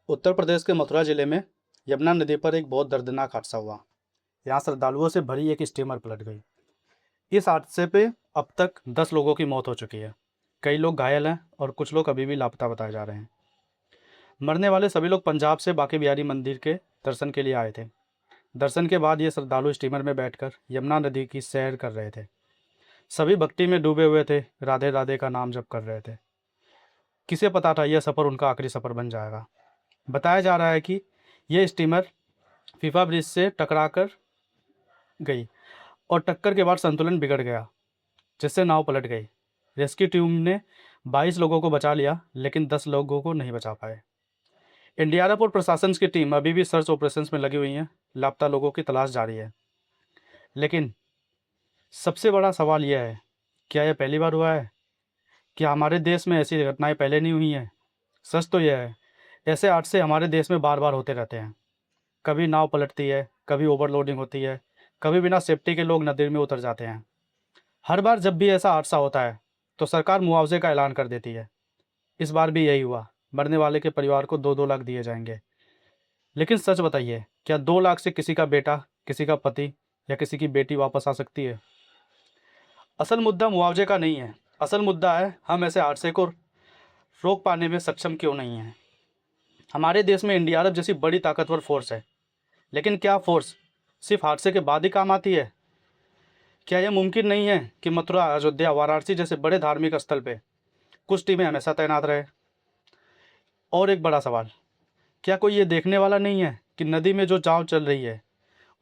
उत्तर प्रदेश के मथुरा जिले में यमुना नदी पर एक बहुत दर्दनाक हादसा हुआ। यहाँ श्रद्धालुओं से भरी एक स्टीमर पलट गई। इस हादसे पे अब तक 10 लोगों की मौत हो चुकी है। कई लोग घायल हैं और कुछ लोग अभी भी लापता बताए जा रहे हैं। मरने वाले सभी लोग पंजाब से बांके बिहारी मंदिर के दर्शन के लिए आए थे। दर्शन के बाद ये श्रद्धालु स्टीमर में बैठकर यमुना नदी की सैर कर रहे थे। सभी भक्ति में डूबे हुए थे, राधे राधे का नाम जप कर रहे थे। किसे पता था यह सफ़र उनका आखिरी सफ़र बन जाएगा। बताया जा रहा है कि यह स्टीमर फीफा ब्रिज से टकराकर गई और टक्कर के बाद संतुलन बिगड़ गया, जिससे नाव पलट गई। रेस्क्यू टीम ने 22 लोगों को बचा लिया, लेकिन 10 लोगों को नहीं बचा पाए। एनडीआरएफ और प्रशासन की टीम अभी भी सर्च ऑपरेशंस में लगी हुई हैं। लापता लोगों की तलाश जारी है। लेकिन सबसे बड़ा सवाल यह है, क्या यह पहली बार हुआ है? क्या हमारे देश में ऐसी घटनाएं पहले नहीं हुई हैं? सच तो यह है, ऐसे हादसे हमारे देश में बार बार होते रहते हैं। कभी नाव पलटती है, कभी ओवरलोडिंग होती है, कभी बिना सेफ्टी के लोग नदी में उतर जाते हैं। हर बार जब भी ऐसा हादसा होता है तो सरकार मुआवजे का ऐलान कर देती है। इस बार भी यही हुआ। मरने वाले के परिवार को 2-2 लाख दिए जाएंगे। लेकिन सच बताइए, क्या 2 लाख से किसी का बेटा, किसी का पति या किसी की बेटी वापस आ सकती है? असल मुद्दा मुआवजे का नहीं है। असल मुद्दा है हम ऐसे हादसे को रोक पाने में सक्षम क्यों नहीं हैं। हमारे देश में एनडीआरएफ जैसी बड़ी ताकतवर फोर्स है, लेकिन क्या फोर्स सिर्फ हादसे के बाद ही काम आती है? क्या यह मुमकिन नहीं है कि मथुरा, अयोध्या, वाराणसी जैसे बड़े धार्मिक स्थल पे कुछ टीमें हमेशा तैनात रहे? और एक बड़ा सवाल, क्या कोई ये देखने वाला नहीं है कि नदी में जो नाव चल रही है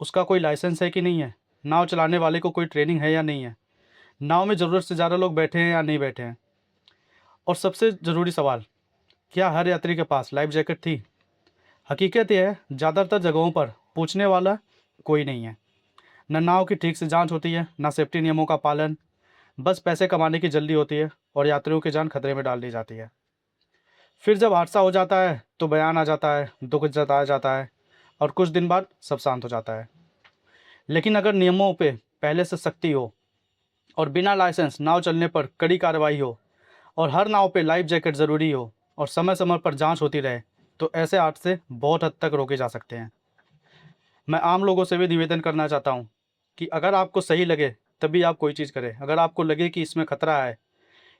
उसका कोई लाइसेंस है कि नहीं है? नाव चलाने वाले को कोई ट्रेनिंग है या नहीं है? नाव में ज़रूरत से ज़्यादा लोग बैठे हैं या नहीं बैठे हैं? और सबसे ज़रूरी सवाल, क्या हर यात्री के पास लाइफ जैकेट थी? हकीकत यह है, ज़्यादातर जगहों पर पूछने वाला कोई नहीं है। न नाव की ठीक से जांच होती है, ना सेफ्टी नियमों का पालन। बस पैसे कमाने की जल्दी होती है और यात्रियों की जान खतरे में डाल दी जाती है। फिर जब हादसा हो जाता है तो बयान आ जाता है, दुख जताया जाता है और कुछ दिन बाद सब शांत हो जाता है। लेकिन अगर नियमों पे पहले से सख्ती हो और बिना लाइसेंस नाव चलने पर कड़ी कार्रवाई हो और हर नाव पे लाइफ जैकेट ज़रूरी हो और समय समय पर जांच होती रहे, तो ऐसे हादसे बहुत हद तक रोके जा सकते हैं। मैं आम लोगों से भी निवेदन करना चाहता हूँ कि अगर आपको सही लगे तभी आप कोई चीज़ करें। अगर आपको लगे कि इसमें खतरा है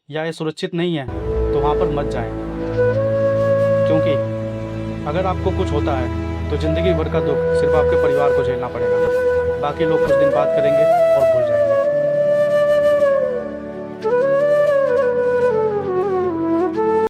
या ये सुरक्षित नहीं है तो वहाँ पर मत जाएं, क्योंकि अगर आपको कुछ होता है तो ज़िंदगी भर का दुख सिर्फ आपके परिवार को झेलना पड़ेगा। बाकी लोग कुछ दिन बात करेंगे और भूल